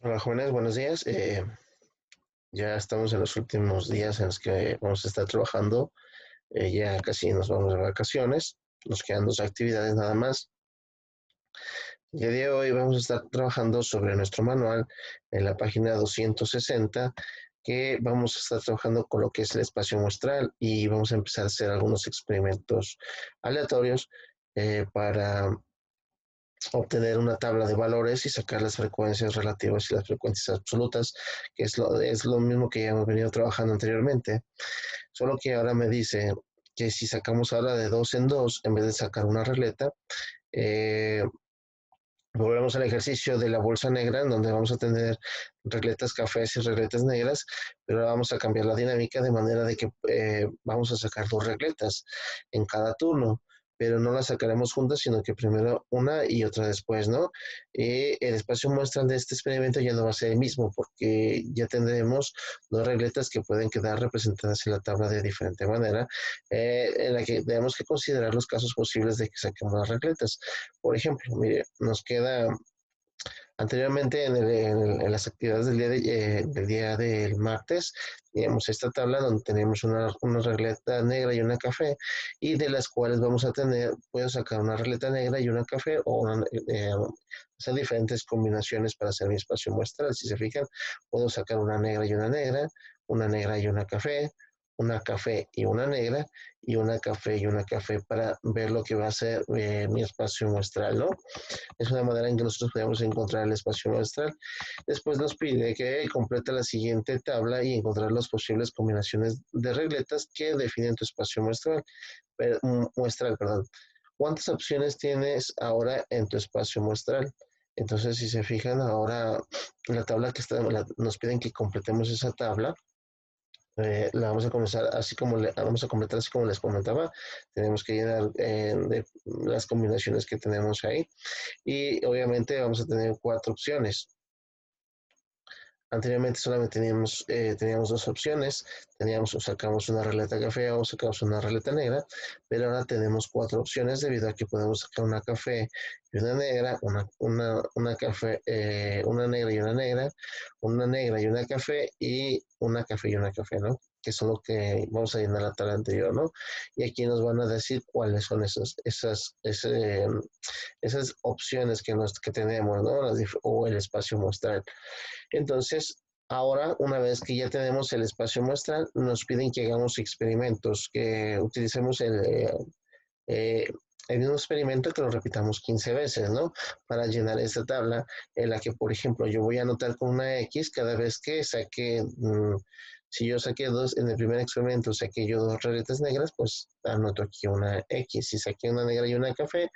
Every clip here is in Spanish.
Hola jóvenes, buenos días. Ya estamos en los últimos días en los que vamos a estar trabajando. Ya casi nos vamos de vacaciones. Nos quedan dos actividades nada más. El día de hoy vamos a estar trabajando sobre nuestro manual en la página 260, que vamos a estar trabajando con lo que es el espacio muestral y vamos a empezar a hacer algunos experimentos aleatorios para obtener una tabla de valores y sacar las frecuencias relativas y las frecuencias absolutas, que es lo mismo que ya hemos venido trabajando anteriormente, solo que ahora me dice que si sacamos ahora de dos en dos, en vez de sacar una regleta, eh, volvemos al ejercicio de la bolsa negra, en donde vamos a tener regletas cafés y regletas negras, pero ahora vamos a cambiar la dinámica de manera de que vamos a sacar dos regletas en cada turno, pero no las sacaremos juntas, sino que primero una y otra después, ¿no? El espacio muestral de este experimento ya no va a ser el mismo, porque ya tendremos dos regletas que pueden quedar representadas en la tabla de diferente manera, en la que tenemos que considerar los casos posibles de que saquemos las regletas. Por ejemplo, mire, nos queda anteriormente en las actividades del día del martes, teníamos esta tabla donde tenemos una regleta negra y una café, y de las cuales vamos a tener, puedo sacar una regleta negra y una café, o hacer diferentes combinaciones para hacer mi espacio muestral. Si se fijan, puedo sacar una negra y una café y una negra, y una café y una café para ver lo que va a ser mi espacio muestral, ¿no? Es una manera en que nosotros podemos encontrar el espacio muestral. Después nos pide que complete la siguiente tabla y encontrar las posibles combinaciones de regletas que definen tu espacio muestral, perdón. ¿Cuántas opciones tienes ahora en tu espacio muestral? Entonces, si se fijan, ahora la tabla nos piden que completemos esa tabla. La vamos a comenzar así vamos a completar así como les comentaba. Tenemos que llenar de las combinaciones que tenemos ahí, y obviamente vamos a tener cuatro opciones. Anteriormente solamente teníamos dos opciones, o sacamos una regleta café o sacamos una regleta negra, pero ahora tenemos cuatro opciones debido a que podemos sacar una café y una negra, una negra y una negra y una café, y una café y una café, ¿no? Que son lo que vamos a llenar la tabla anterior, ¿no? Y aquí nos van a decir cuáles son esas opciones que tenemos, ¿no? O el espacio muestral. Entonces, ahora, una vez que ya tenemos el espacio muestral, nos piden que hagamos experimentos, que utilicemos eh, el mismo experimento, que lo repitamos 15 veces, ¿no? Para llenar esta tabla en la que, por ejemplo, yo voy a anotar con una X cada vez que si yo saqué dos, en el primer experimento saqué yo dos regletas negras, pues anoto aquí una X. Si saqué una negra y una café,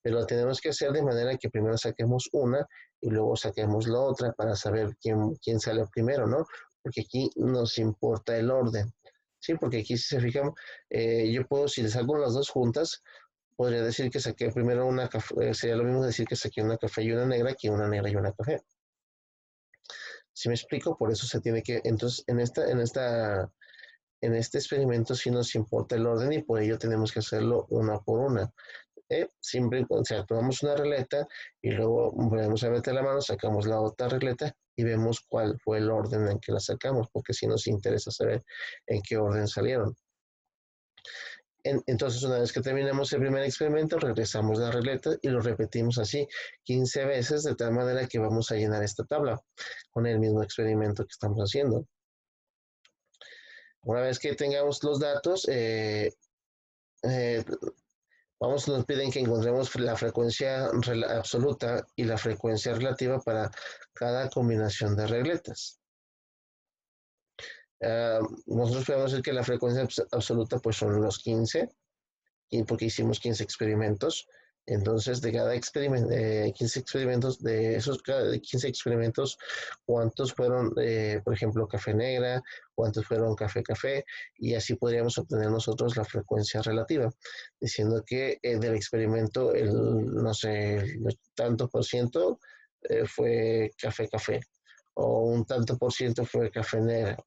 pero lo tenemos que hacer de manera que primero saquemos una y luego saquemos la otra para saber quién sale primero, ¿no? Porque aquí nos importa el orden. Sí, porque aquí si se fijan, yo puedo, si les saco las dos juntas, podría decir que saqué primero una café, sería lo mismo decir que saqué una café y una negra que una negra y una café. Si me explico, por eso se tiene que, entonces en este experimento sí nos importa el orden, y por ello tenemos que hacerlo una por una. Siempre, o sea, tomamos una regleta y luego volvemos a meter la mano, sacamos la otra regleta y vemos cuál fue el orden en que la sacamos, porque sí nos interesa saber en qué orden salieron. Entonces, una vez que terminamos el primer experimento, regresamos la regleta y lo repetimos así 15 veces, de tal manera que vamos a llenar esta tabla con el mismo experimento que estamos haciendo. Una vez que tengamos los datos, eh, nos piden que encontremos la frecuencia absoluta y la frecuencia relativa para cada combinación de regletas. Nosotros podemos decir que la frecuencia absoluta pues son los 15, porque hicimos 15 experimentos. Entonces, de cada experimento, 15 experimentos, de esos cada 15 experimentos, ¿cuántos fueron, por ejemplo, café negra? ¿Cuántos fueron café café? Y así podríamos obtener nosotros la frecuencia relativa, diciendo que del experimento, no sé, el tanto por ciento fue café café, o un tanto por ciento fue café negra.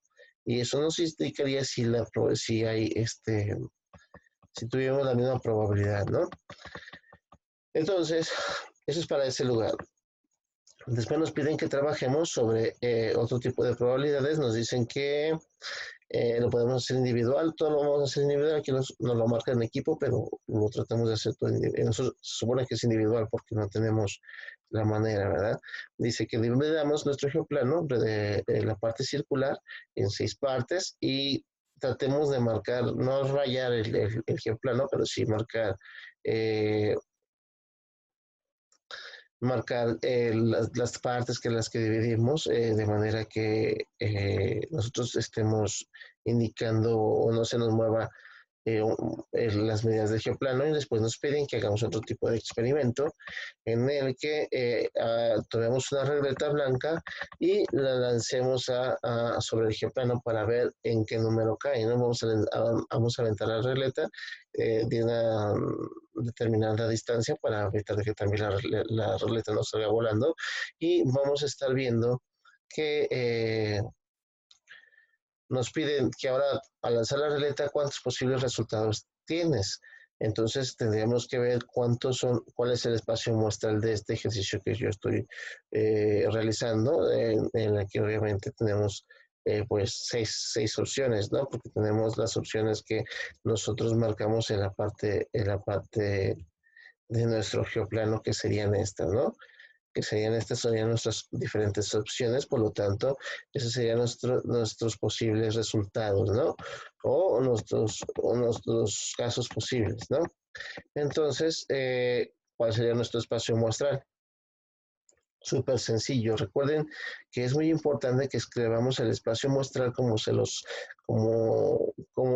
Y eso nos indicaría si hay si tuvimos la misma probabilidad, ¿no? Entonces, eso es para ese lugar. Después nos piden que trabajemos sobre otro tipo de probabilidades. Nos dicen que lo podemos hacer individual, todo lo vamos a hacer individual. Aquí nos lo marca en equipo, pero lo tratamos de hacer todo individual. Nosotros se supone que es individual porque no tenemos la manera, ¿verdad? Dice que dividamos nuestro geoplano de la parte circular en 6 partes y tratemos de marcar, no rayar el geoplano, pero sí eh, marcar las partes que las que dividimos de manera que nosotros estemos indicando o no se nos mueva las medidas del geoplano y después nos piden que hagamos otro tipo de experimento en el que tomemos una regleta blanca y la lancemos sobre el geoplano para ver en qué número cae, ¿no? Vamos a aventar la regleta de una determinada distancia para evitar que también la regleta no salga volando y vamos a estar viendo que nos piden que ahora al lanzar la ruleta cuántos posibles resultados tienes. Entonces tendríamos que ver cuál es el espacio muestral de este ejercicio que yo estoy realizando, en la que obviamente tenemos pues seis opciones, ¿no? Porque tenemos las opciones que nosotros marcamos en la parte de nuestro geoplano, que serían estas, ¿no? Que serían nuestras diferentes opciones, por lo tanto, esos serían nuestros posibles resultados, ¿no? O nuestros casos posibles, ¿no? Entonces, ¿cuál sería nuestro espacio muestral? Súper sencillo. Recuerden que es muy importante que escribamos el espacio muestral como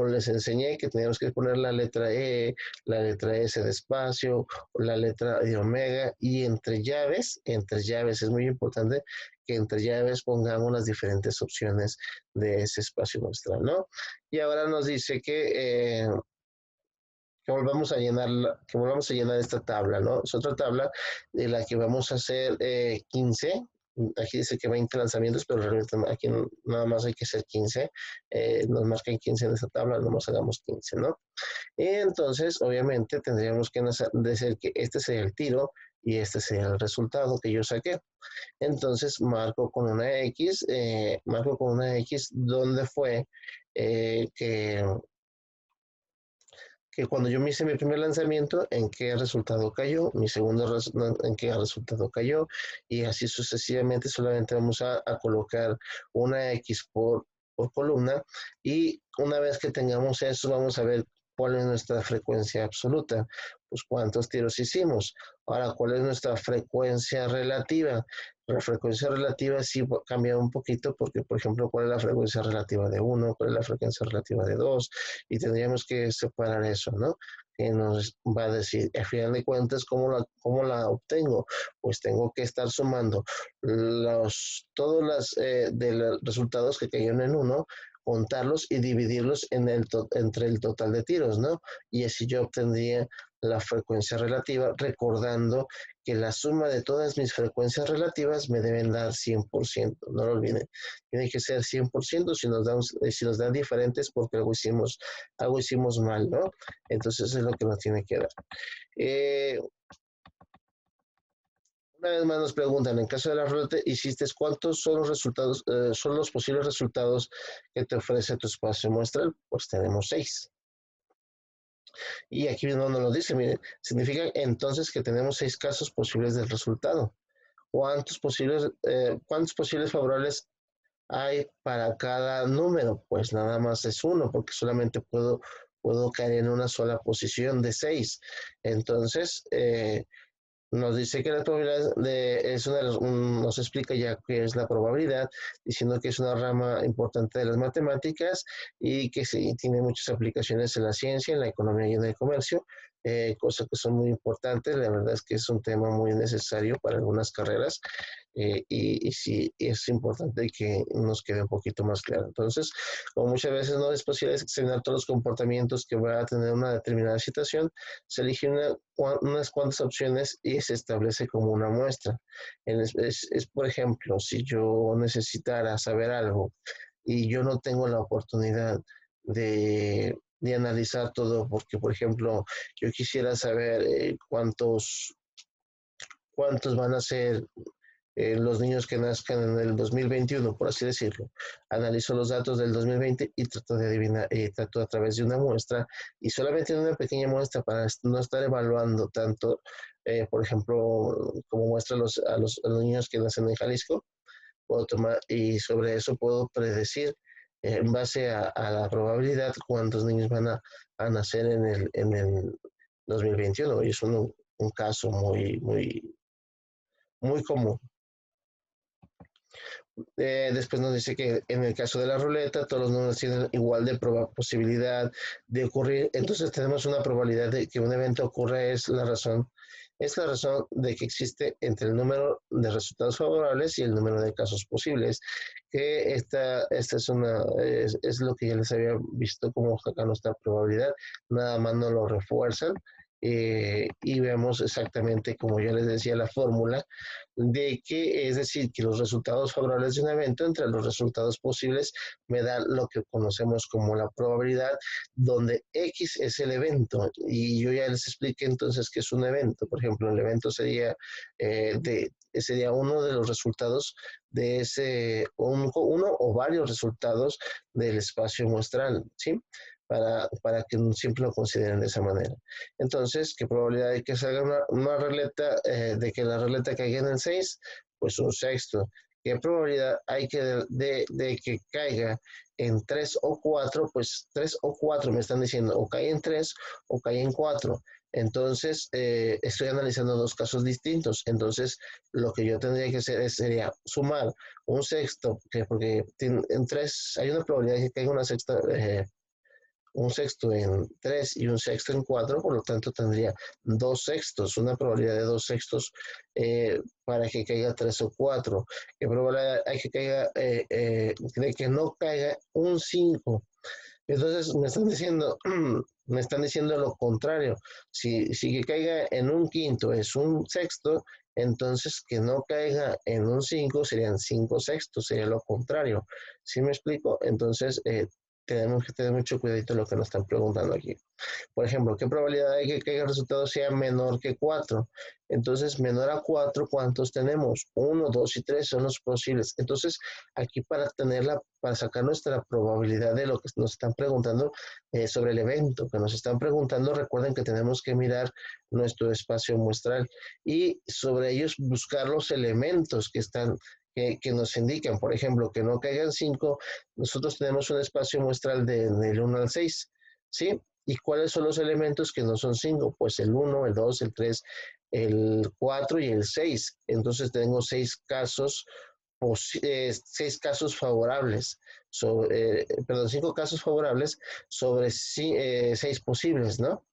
les enseñé, que teníamos que poner la letra E, la letra S de espacio, la letra de omega, y entre llaves es muy importante que entre llaves pongamos las diferentes opciones de ese espacio muestral, ¿no? Y ahora nos dice que volvamos a llenar esta tabla, ¿no? Es otra tabla de la que vamos a hacer 15. Aquí dice que 20 lanzamientos, pero realmente aquí nada más hay que hacer 15. Nos marcan 15 en esta tabla, nomás hagamos 15, ¿no? Y entonces, obviamente, tendríamos que decir que este sería el tiro y este sería el resultado que yo saqué. Entonces, marco con una X dónde fue que cuando yo me hice mi primer lanzamiento, en qué resultado cayó, mi segundo, en qué resultado cayó, y así sucesivamente. Solamente vamos a colocar una X por columna, y una vez que tengamos eso, vamos a ver cuál es nuestra frecuencia absoluta, pues cuántos tiros hicimos. Ahora, ¿cuál es nuestra frecuencia relativa? La frecuencia relativa sí cambia un poquito porque, por ejemplo, ¿cuál es la frecuencia relativa de uno? ¿Cuál es la frecuencia relativa de 2? Y tendríamos que separar eso, ¿no? Que nos va a decir, a final de cuentas, cómo la obtengo? Pues tengo que estar sumando todos de los resultados que cayeron en uno, contarlos y dividirlos entre el total de tiros, ¿no? Y así yo obtendría la frecuencia relativa, recordando que la suma de todas mis frecuencias relativas me deben dar 100%, no lo olviden. Tiene que ser 100%. Si nos dan diferentes, porque algo hicimos mal, ¿no? Entonces eso es lo que nos tiene que dar. Una vez más nos preguntan, en caso de la ruleta hiciste, ¿cuántos son los resultados, son los posibles resultados que te ofrece tu espacio muestral? Pues tenemos 6. Y aquí mismo nos lo dice, miren, significa entonces que tenemos 6 casos posibles del resultado. ¿Cuántos posibles favorables hay para cada número? Pues nada más es uno, porque solamente puedo caer en una sola posición de 6. Entonces, nos dice que la probabilidad nos explica ya qué es la probabilidad, diciendo que es una rama importante de las matemáticas y que sí tiene muchas aplicaciones en la ciencia, en la economía y en el comercio, cosas que son muy importantes. La verdad es que es un tema muy necesario para algunas carreras, y sí es importante que nos quede un poquito más claro. Entonces, como muchas veces no es posible examinar todos los comportamientos que va a tener una determinada situación, se eligen unas cuantas opciones y se establece como una muestra. Por ejemplo, si yo necesitara saber algo y yo no tengo la oportunidad de analizar todo, porque, por ejemplo, yo quisiera saber cuántos van a ser los niños que nazcan en el 2021, por así decirlo. Analizo los datos del 2020 y trato de adivinar, trato a través de una muestra y solamente en una pequeña muestra para no estar evaluando tanto, por ejemplo, como muestra a los niños que nacen en Jalisco, puedo tomar y sobre eso puedo predecir en base a la probabilidad cuántos niños van a nacer en el 2021 y es un caso muy común. Después nos dice que en el caso de la ruleta, todos los números tienen igual de posibilidad de ocurrir. Entonces tenemos una probabilidad de que un evento ocurra, es la razón de que existe entre el número de resultados favorables y el número de casos posibles. Que esta es lo que ya les había visto como sacar nuestra probabilidad, nada más no lo refuerzan. Y vemos exactamente, como ya les decía, la fórmula de que, es decir, que los resultados favorables de un evento entre los resultados posibles me dan lo que conocemos como la probabilidad, donde X es el evento. Y yo ya les expliqué entonces qué es un evento. Por ejemplo, el evento sería uno de los resultados de uno o varios resultados del espacio muestral, ¿sí? Para que siempre lo consideren de esa manera. Entonces, ¿qué probabilidad de que salga una ruleta, de que la ruleta caiga en el 6? Pues un sexto. ¿Qué probabilidad hay de que caiga en 3 o 4? Pues 3 o 4 me están diciendo, o cae en 3 o cae en 4. Entonces, estoy analizando dos casos distintos. Entonces, lo que yo tendría que hacer sería sumar un sexto, porque en 3 hay una probabilidad de que caiga un sexto en 3 y un sexto en 4, por lo tanto tendría 2 sextos, una probabilidad de 2 sextos para que caiga 3 o 4. ¿Qué probabilidad hay que caiga, de que no caiga un 5? Entonces me están diciendo lo contrario. Si que caiga en un quinto es un sexto, entonces que no caiga en un 5 serían 5 sextos, sería lo contrario. ¿Sí me explico? Entonces, tenemos que tener mucho cuidado en lo que nos están preguntando aquí. Por ejemplo, ¿qué probabilidad hay que el resultado sea menor que 4? Entonces, menor a 4, ¿cuántos tenemos? 1, 2 y 3 son los posibles. Entonces, aquí para sacar nuestra probabilidad de lo que nos están preguntando sobre el evento que nos están preguntando, recuerden que tenemos que mirar nuestro espacio muestral y sobre ellos buscar los elementos que nos indican, por ejemplo, que no caigan 5, nosotros tenemos un espacio muestral del 1 al 6, ¿sí? ¿Y cuáles son los elementos que no son 5? Pues el 1, el 2, el 3, el 4 y el 6. Entonces tengo 6 casos favorables, perdón, 5 casos favorables sobre 6 posibles, ¿no?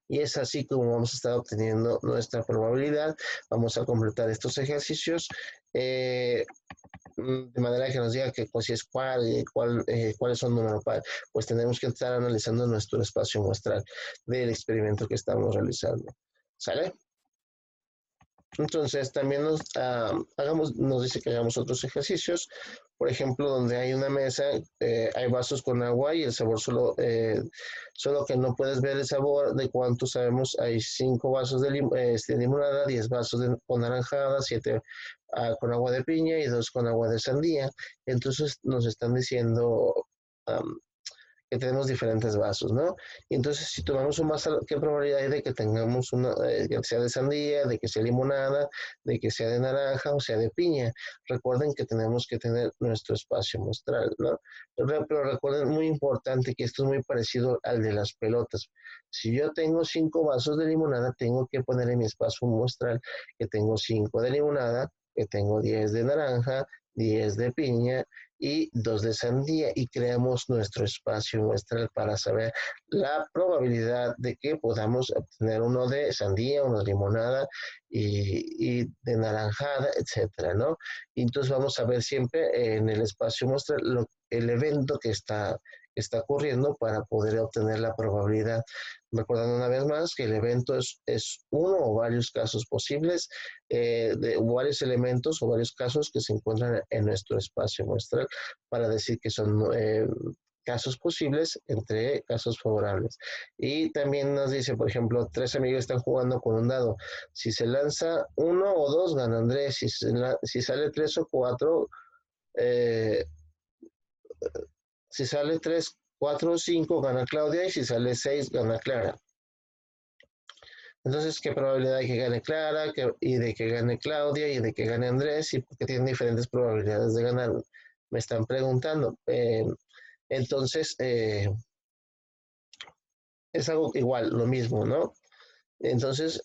Y es así como vamos a estar obteniendo nuestra probabilidad. Vamos a completar estos ejercicios de manera que nos diga que pues, si es cuáles son números par. Pues tenemos que estar analizando nuestro espacio muestral del experimento que estamos realizando. ¿Sale? Entonces también nos dice que hagamos otros ejercicios, por ejemplo, donde hay una mesa, hay vasos con agua y el sabor solo que no puedes ver el sabor de cuánto sabemos, hay 5 vasos de limonada, 10 vasos con naranjada, 7 con agua de piña y 2 con agua de sandía. Entonces nos están diciendo que tenemos diferentes vasos, ¿no? Y entonces, si tomamos un vaso, ¿qué probabilidad hay de que tengamos que sea de sandía, de que sea limonada, de que sea de naranja o sea de piña? Recuerden que tenemos que tener nuestro espacio muestral, ¿no? Pero recuerden, muy importante, que esto es muy parecido al de las pelotas. Si yo tengo 5 vasos de limonada, tengo que poner en mi espacio muestral que tengo 5 de limonada, que tengo 10 de naranja, 10 de piña y 2 de sandía, y creamos nuestro espacio muestral para saber la probabilidad de que podamos obtener uno de sandía, uno de limonada y de naranjada, etcétera, ¿no? Y entonces vamos a ver siempre en el espacio muestral el evento que está ocurriendo para poder obtener la probabilidad. Recordando una vez más que el evento es uno o varios casos posibles, de varios elementos o varios casos que se encuentran en nuestro espacio muestral para decir que son casos posibles entre casos favorables. Y también nos dice, por ejemplo, 3 amigos están jugando con un dado. Si se lanza 1 o 2, gana Andrés. Si sale 3 o 4, eh, si sale 3, 4 o 5, gana Claudia. Y si sale 6, gana Clara. Entonces, ¿qué probabilidad hay que gane Clara y de que gane Claudia y de que gane Andrés? Y porque tienen diferentes probabilidades de ganar. Me están preguntando. Entonces, es algo igual, lo mismo, ¿no? Entonces,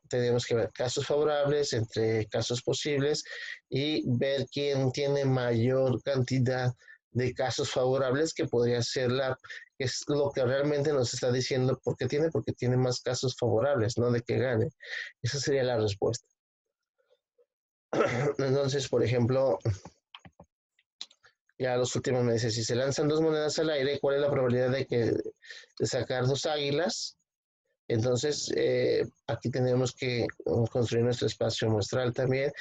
tenemos que ver casos favorables entre casos posibles y ver quién tiene mayor cantidad de casos favorables, que podría ser que es lo que realmente nos está diciendo porque tiene más casos favorables, no de que gane. Esa sería la respuesta. Entonces, por ejemplo, ya los últimos me dice, si se lanzan 2 monedas al aire, ¿cuál es la probabilidad de sacar 2 águilas? Entonces, aquí tenemos que construir nuestro espacio muestral también.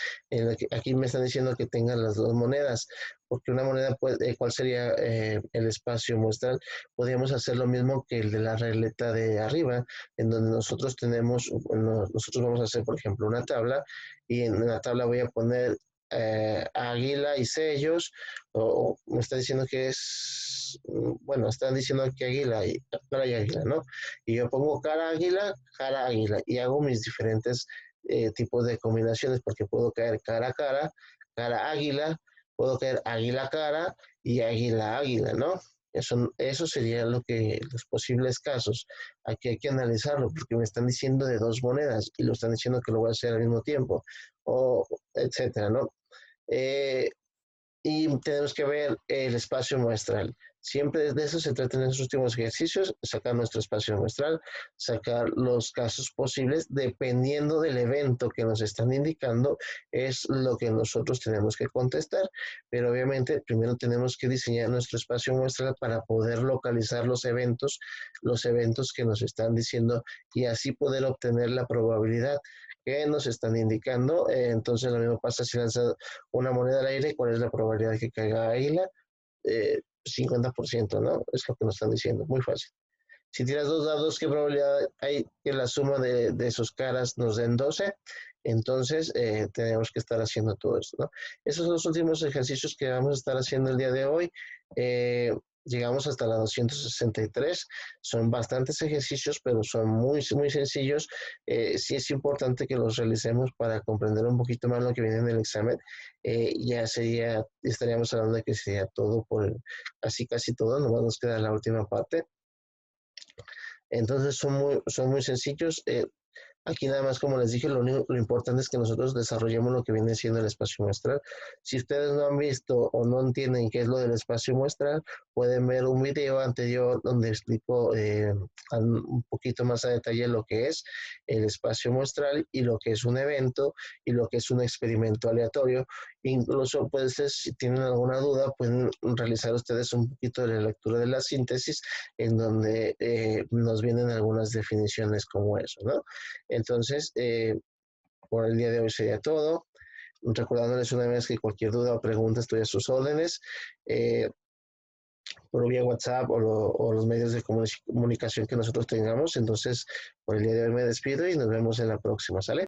Aquí me están diciendo que tengan las 2 monedas, porque una moneda, ¿cuál sería el espacio muestral? Podríamos hacer lo mismo que el de la regleta de arriba, en donde nosotros vamos a hacer, por ejemplo, una tabla, y en la tabla voy a poner águila y sellos, o me está diciendo que bueno, están diciendo que águila y cara y águila, ¿no? Y yo pongo cara águila, y hago mis diferentes tipos de combinaciones, porque puedo caer cara águila, puedo caer águila cara y águila águila, ¿no? Eso sería los posibles casos. Aquí hay que analizarlo, porque me están diciendo de 2 monedas y lo están diciendo que lo voy a hacer al mismo tiempo, o etcétera, ¿no? Y tenemos que ver el espacio muestral. Siempre de eso se trata en los últimos ejercicios, sacar nuestro espacio muestral, sacar los casos posibles, dependiendo del evento que nos están indicando, es lo que nosotros tenemos que contestar. Pero obviamente primero tenemos que diseñar nuestro espacio muestral para poder localizar los eventos que nos están diciendo, y así poder obtener la probabilidad que nos están indicando. Entonces lo mismo pasa si lanza una moneda al aire, ¿cuál es la probabilidad de que caiga águila? 50%, ¿no? Es lo que nos están diciendo, muy fácil. Si tiras 2 dados, ¿qué probabilidad hay que la suma de sus caras nos den 12? Entonces, tenemos que estar haciendo todo esto, ¿no? Esos son los últimos ejercicios que vamos a estar haciendo el día de hoy. Llegamos hasta la 263. Son bastantes ejercicios, pero son muy, muy sencillos. Sí es importante que los realicemos para comprender un poquito más lo que viene en el examen. Estaríamos hablando de que sería todo casi todo, nomás nos queda la última parte. Entonces son muy sencillos. Aquí nada más, como les dije, lo importante es que nosotros desarrollemos lo que viene siendo el espacio muestral. Si ustedes no han visto o no entienden qué es lo del espacio muestral, pueden ver un video anterior donde explico un poquito más a detalle lo que es el espacio muestral y lo que es un evento y lo que es un experimento aleatorio. Incluso, pues, si tienen alguna duda, pueden realizar ustedes un poquito de la lectura de la síntesis, en donde nos vienen algunas definiciones como eso, ¿no? Entonces, por el día de hoy sería todo. Recordándoles una vez que cualquier duda o pregunta estoy a sus órdenes, por vía WhatsApp o los medios de comunicación que nosotros tengamos. Entonces, por el día de hoy me despido y nos vemos en la próxima, ¿sale?